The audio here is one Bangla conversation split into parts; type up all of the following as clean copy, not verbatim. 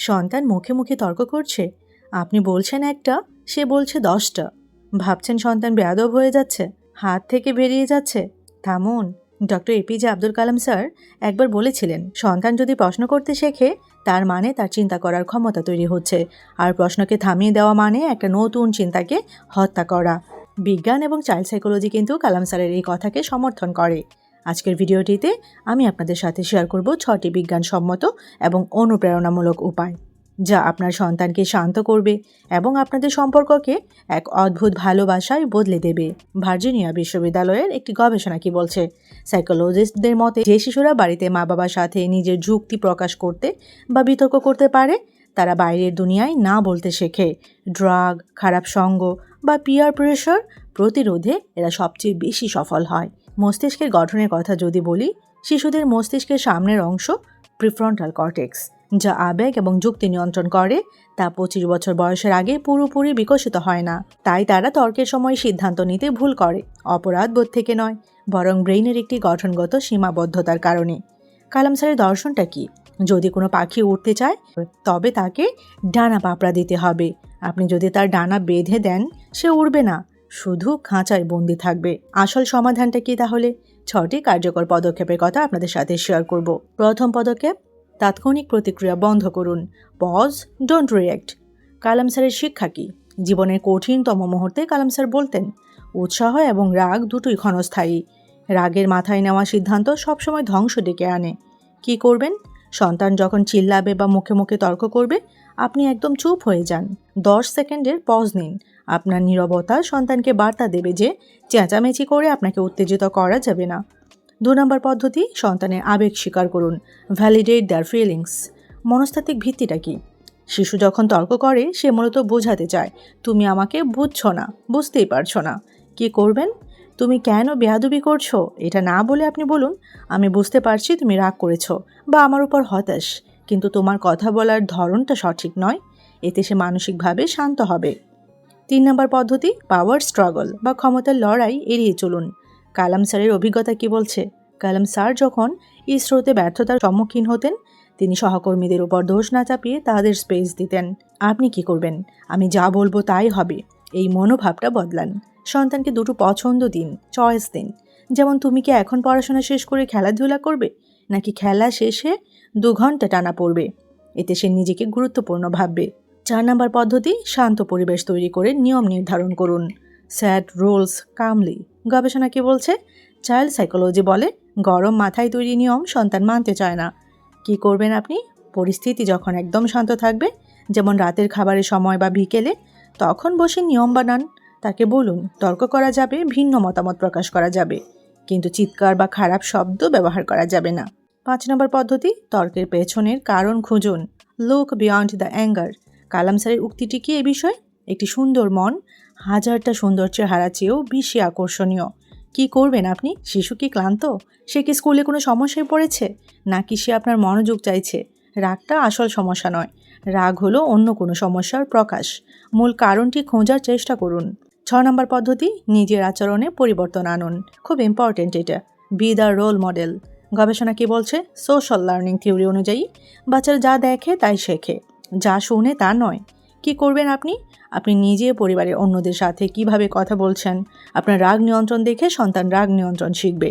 সন্তান মুখে মুখে তর্ক করছে, আপনি বলছেন একটা, সে বলছে 10টা। ভাবছেন সন্তান বেয়াদব হয়ে যাচ্ছে, হাত থেকে বেরিয়ে যাচ্ছে। থামুন। Doctor APJ Abdul Kalam sir একবার বলেছিলেন, সন্তান যদি প্রশ্ন করতে শেখে তার মানে তার চিন্তা করার ক্ষমতা তৈরি হচ্ছে, আর প্রশ্নকে থামিয়ে দেওয়া মানে একটা নতুন চিন্তাকে হত্যা করা। বিজ্ঞান এবং চাইল্ড সাইকোলজি কিন্তু কালাম স্যারের এই কথাকে সমর্থন করে। আজকের ভিডিওটিতে আমি আপনাদের সাথে শেয়ার করব 6টি বিজ্ঞানসম্মত এবং অনুপ্রেরণামূলক উপায়, যা আপনার সন্তানকে শান্ত করবে এবং আপনাদের সম্পর্ককে এক অদ্ভুত ভালোবাসায় বদলে দেবে। ভার্জিনিয়া বিশ্ববিদ্যালয়ের একটি গবেষণা কি বলছে, সাইকোলজিস্টদের মতে যে শিশুরা বাড়িতে মা বাবার সাথে নিজের যুক্তি প্রকাশ করতে বা বিতর্ক করতে পারে তারা বাইরের দুনিয়ায় না বলতে শেখে। ড্রাগ, খারাপ সঙ্গ বা পিয়ার প্রেশার প্রতিরোধে এরা সবচেয়ে বেশি সফল হয়। মস্তিষ্কের গঠনের কথা যদি বলি, শিশুদের মস্তিষ্কের সামনের অংশ প্রিফ্রন্টাল কর্টেক্স, যা আবেগ এবং যুক্তি নিয়ন্ত্রণ করে, তা 25 বছর বয়সের আগে পুরোপুরি বিকশিত হয় না। তাই তারা তর্কের সময় সিদ্ধান্ত নিতে ভুল করে, অপরাধ বোধ থেকে নয়, বরং ব্রেইনের একটি গঠনগত সীমাবদ্ধতার কারণে। কালাম স্যারের দর্শনটা কি? যদি কোনো পাখি উড়তে চায় তবে তাকে ডানা পাপড়া দিতে হবে। আপনি যদি তার ডানা বেঁধে দেন সে উড়বে না, শুধু খাঁচায় বন্দি থাকবে। আসল সমাধানটা কি তাহলে? 6টি কার্যকর পদক্ষেপের কথা আপনাদের সাথে শেয়ার করব। প্রথম পদক্ষেপ, তাৎক্ষণিক প্রতিক্রিয়া বন্ধ করুন। Pause, don't react. কালাম স্যারের শিক্ষা কি? জীবনের কঠিনতম মুহূর্তে কালাম স্যার বলতেন, উৎসাহ এবং রাগ দুটোই ক্ষণস্থায়ী। রাগের মাথায় নেওয়া সিদ্ধান্ত সবসময় ধ্বংস ডেকে আনে। কি করবেন? সন্তান যখন চিল্লাবে বা মুখে মুখে তর্ক করবে, আপনি একদম চুপ হয়ে যান। 10 সেকেন্ডের পজ নিন। আপনার নীরবতা সন্তানকে বার্তা দেবে যে চেঁচামেচি করে আপনাকে উত্তেজিত করা যাবে না। 2 নম্বর পদ্ধতি, সন্তানের আবেগ স্বীকার করুন। ভ্যালিডেট দেয়ার ফিলিংস। মনস্তাত্ত্বিক ভিত্তিটা কি? শিশু যখন তর্ক করে সে মূলত বোঝাতে চায়, তুমি আমাকে বুঝছো না, বুঝতেই পারছো না। কি করবেন? তুমি কেন বেয়াদবি করছো এটা না বলে আপনি বলুন, আমি বুঝতে পারছি তুমি রাগ করেছো বা আমার উপর হতাশ, কিন্তু তোমার কথা বলার ধরনটা সঠিক নয়। এতে সে মানসিকভাবে শান্ত হবে। 3 নম্বর পদ্ধতি, পাওয়ার স্ট্রাগল বা ক্ষমতার লড়াই এড়িয়ে চলুন। কালাম স্যারের অভিজ্ঞতা কি বলছে? কালাম স্যার যখন ইসরোতে ব্যর্থতার সম্মুখীন হতেন, তিনি সহকর্মীদের উপর দোষ না চাপিয়ে তাদের স্পেস দিতেন। আপনি কি করবেন? আমি যা বলবো তাই হবে, এই মনোভাবটা বদলান। সন্তানকে দুটো পছন্দ দিন, চয়েস দিন। যেমন, তুমি কি এখন পড়াশোনা শেষ করে খেলাধুলা করবে, নাকি খেলা শেষে 2 ঘন্টা টানা পড়বে? এতে সে নিজেকে গুরুত্বপূর্ণ ভাববে। 4 নম্বর পদ্ধতি, শান্ত পরিবেশ তৈরি করে নিয়ম নির্ধারণ করুন। Set rules calmly. গবেষণা কি বলছে? চাইল্ড সাইকোলজি বলে, গরম মাথায় তৈরি নিয়ম সন্তান মানতে চায় না। কি করবেন আপনি? পরিস্থিতি যখন একদম শান্ত থাকবে, যেমন রাতের খাবারের সময় বা বিকেলে, তখন বসে নিয়ম বানান। তাকে বলুন, তর্ক করা যাবে, ভিন্ন মতামত প্রকাশ করা যাবে, কিন্তু চিৎকার বা খারাপ শব্দ ব্যবহার করা যাবে না। 5 নম্বর পদ্ধতি, তর্কের পেছনের কারণ খুঁজুন। Look beyond the anger. Kalam স্যারের উক্তিটি কি এ বিষয়ে? একটি সুন্দর মন 1000টা সুন্দর চেহারা চেয়েও বেশি আকর্ষণীয়। কি করবেন আপনি? শিশু কি ক্লান্ত? সে কি স্কুলে কোনো সমস্যায় পড়েছে, নাকি সে আপনার মনোযোগ চাইছে? রাগটা আসল সমস্যা নয়, রাগ হলো অন্য কোনো সমস্যার প্রকাশ। মূল কারণটি খোঁজার চেষ্টা করুন। 6 নম্বর পদ্ধতি, নিজের আচরণে পরিবর্তন আনুন। খুব ইম্পর্টেন্ট এটা। Be the role model. গবেষণা কি বলছে? সোশ্যাল লার্নিং থিওরি অনুযায়ী বাচ্চারা যা দেখে তাই শেখে, যা শুনে তা নয়। কি করবেন আপনি? আপনি নিজে পরিবারের অন্যদের সাথে কিভাবে কথা বলছেন, আপনার রাগ নিয়ন্ত্রণ দেখে সন্তান রাগ নিয়ন্ত্রণ শিখবে।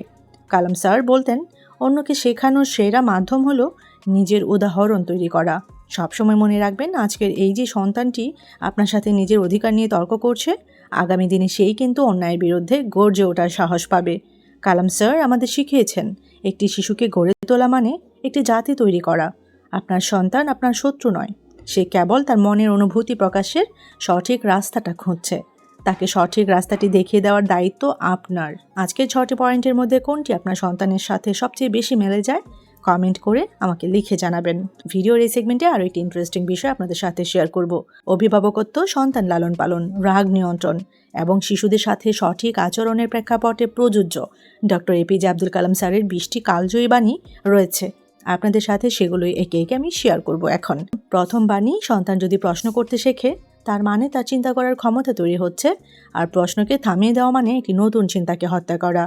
কালাম স্যার বলতেন, অন্যকে শেখানোর সেরা মাধ্যম হলো নিজের উদাহরণ তৈরি করা। সবসময় মনে রাখবেন, আজকের এই যে সন্তানটি আপনার সাথে নিজের অধিকার নিয়ে তর্ক করছে, আগামী দিনে সেই কিন্তু অন্যায়ের বিরুদ্ধে গর্জে ওঠার সাহস পাবে। কালাম স্যার আমাদের শিখিয়েছেন, একটি শিশুকে গড়ে তোলা মানে একটি জাতি তৈরি করা। আপনার সন্তান আপনার শত্রু নয়, সে কেবল তার মনের অনুভূতি প্রকাশের সঠিক রাস্তাটা খুঁজছে। তাকে সঠিক রাস্তাটি দেখিয়ে দেওয়ার দায়িত্ব আপনার। আজকের 6টি পয়েন্টের মধ্যে কোনটি আপনার সন্তানের সাথে সবচেয়ে বেশি মেলে যায়? কমেন্ট করে আমাকে লিখে জানাবেন। ভিডিওর এই সেগমেন্টে আরও একটি ইন্টারেস্টিং বিষয় আপনাদের সাথে শেয়ার করব। অভিভাবকত্ব, সন্তান লালন পালন, রাগ নিয়ন্ত্রণ এবং শিশুদের সাথে সঠিক আচরণের প্রেক্ষাপটে প্রযোজ্য ডক্টর এপিজে আব্দুল কালাম স্যারের 20টি কালজয়ী বাণী রয়েছে। আপনাদের সাথে সেগুলোই একে একে আমি শেয়ার করব এখন। প্রথম বাণী, সন্তান যদি প্রশ্ন করতে শেখে তার মানে তার চিন্তা করার ক্ষমতা তৈরি হচ্ছে, আর প্রশ্নকে থামিয়ে দেওয়া মানে একটি নতুন চিন্তাকে হত্যা করা।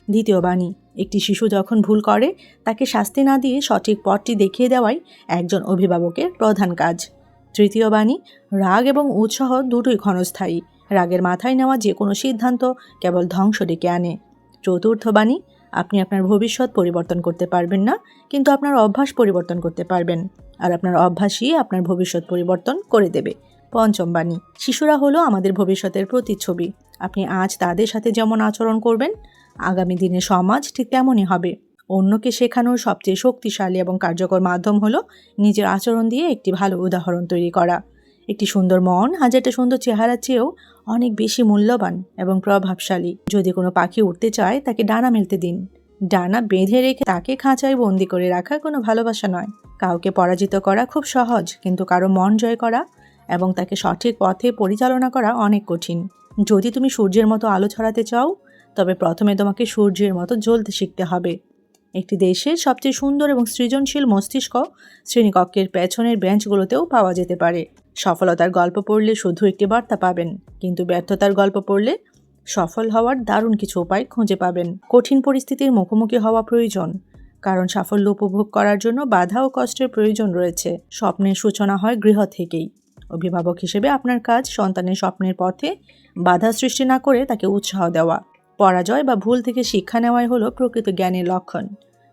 দ্বিতীয় বাণী, একটি শিশু যখন ভুল করে তাকে শাস্তি না দিয়ে সঠিক পথটি দেখিয়ে দেওয়াই একজন অভিভাবকের প্রধান কাজ। তৃতীয় বাণী, রাগ এবং উৎসাহ দুটোই ক্ষণস্থায়ী। রাগের মাথায় নেওয়া যে কোনো সিদ্ধান্ত কেবল ধ্বংস ডেকে আনে। চতুর্থ বাণী, আপনি আপনার ভবিষ্যৎ পরিবর্তন করতে পারবেন না, কিন্তু আপনার অভ্যাস পরিবর্তন করতে পারবেন, আর আপনার অভ্যাসই আপনার ভবিষ্যৎ পরিবর্তন করে দেবে। পঞ্চম বাণী, শিশুরা হলো আমাদের ভবিষ্যতের প্রতিচ্ছবি। আপনি আজ তাদের সাথে যেমন আচরণ করবেন, আগামী দিনে সমাজ ঠিক তেমনই হবে। অন্যকে শেখানোর সবচেয়ে শক্তিশালী এবং কার্যকর মাধ্যম হলো নিজের আচরণ দিয়ে একটি ভালো উদাহরণ তৈরি করা। একটি সুন্দর মন হাজারটা সুন্দর চেহারার চেয়েও অনেক বেশি মূল্যবান এবং প্রভাবশালী। যদি কোনো পাখি উঠতে চায় তাকে ডানা মেলতে দিন। ডানা বেঁধে রেখে তাকে খাঁচায় বন্দি করে রাখা কোনো ভালোবাসা নয়। কাউকে পরাজিত করা খুব সহজ, কিন্তু কারো মন জয় করা এবং তাকে সঠিক পথে পরিচালনা করা অনেক কঠিন। যদি তুমি সূর্যের মতো আলো ছড়াতে চাও, তবে প্রথমে তোমাকে সূর্যের মতো জ্বলতে শিখতে হবে। একটি দেশের সবচেয়ে সুন্দর এবং সৃজনশীল মস্তিষ্ক শ্রেণীকক্ষের পেছনের বেঞ্চগুলোতেও পাওয়া যেতে পারে। সফলতার গল্প পড়লে শুধু একটি বার্তা পাবেন, কিন্তু ব্যর্থতার গল্প পড়লে সফল হওয়ার দারুণ কিছু উপায় খুঁজে পাবেন। কঠিন পরিস্থিতির মুখোমুখি হওয়া প্রয়োজন, কারণ সাফল্য উপভোগ করার জন্য বাধা ও কষ্টের প্রয়োজন রয়েছে। স্বপ্নের সূচনা হয় গৃহ থেকেই। অভিভাবক হিসেবে আপনার কাজ সন্তানের স্বপ্নের পথে বাধা সৃষ্টি না করে তাকে উৎসাহ দেওয়া। পরাজয় বা ভুল থেকে শিক্ষা নেওয়াই হলো প্রকৃত জ্ঞানের লক্ষণ।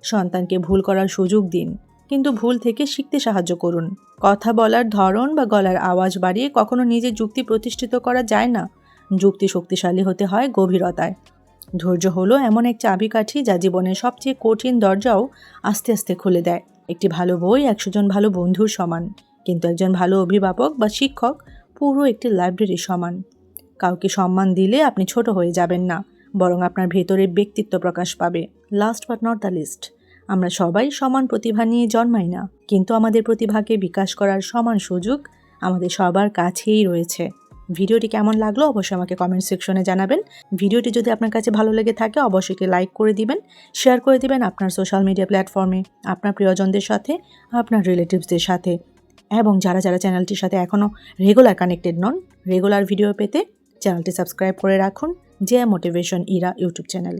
সন্তানকে ভুল করার সুযোগ দিন, কিন্তু ভুল থেকে শিখতে সাহায্য করুন। কথা বলার ধরন বা গলার আওয়াজ বাড়িয়ে কখনো নিজের যুক্তি প্রতিষ্ঠিত করা যায় না। যুক্তি শক্তিশালী হতে হয় গভীরতায়। ধৈর্য হলো এমন এক চাবিকাঠি যা জীবনের সবচেয়ে কঠিন দরজাও আস্তে আস্তে খুলে দেয়। একটি ভালো বই 100 জন ভালো বন্ধুর সমান, কিন্তু একজন ভালো অভিভাবক বা শিক্ষক পুরো একটি লাইব্রেরির সমান। কাউকে সম্মান দিলে আপনি ছোট হয়ে যাবেন না, বরং আপনার ভেতরের ব্যক্তিত্ব প্রকাশ পাবে। Last but not the least, আমরা সবাই সমান প্রতিভা নিয়ে জন্মাই না, কিন্তু আমাদের প্রতিভাকে বিকাশ করার সমান সুযোগ আমাদের সবার কাছেই রয়েছে। ভিডিওটি কেমন লাগলো অবশ্যই আমাকে কমেন্ট সেকশনে জানাবেন। ভিডিওটি যদি আপনার কাছে ভালো লেগে থাকে অবশ্যই একটি লাইক করে দিবেন, শেয়ার করে দিবেন আপনার সোশ্যাল মিডিয়া প্ল্যাটফর্মে, আপনার প্রিয়জনদের সাথে, আপনার রিলেটিভসদের সাথে। এবং যারা যারা চ্যানেলটির সাথে এখনও রেগুলার কানেক্টেড নন, রেগুলার ভিডিও পেতে চ্যানেলটি সাবস্ক্রাইব করে রাখুন। যে মোটিভেশন ইরা ইউটিউব চ্যানেল।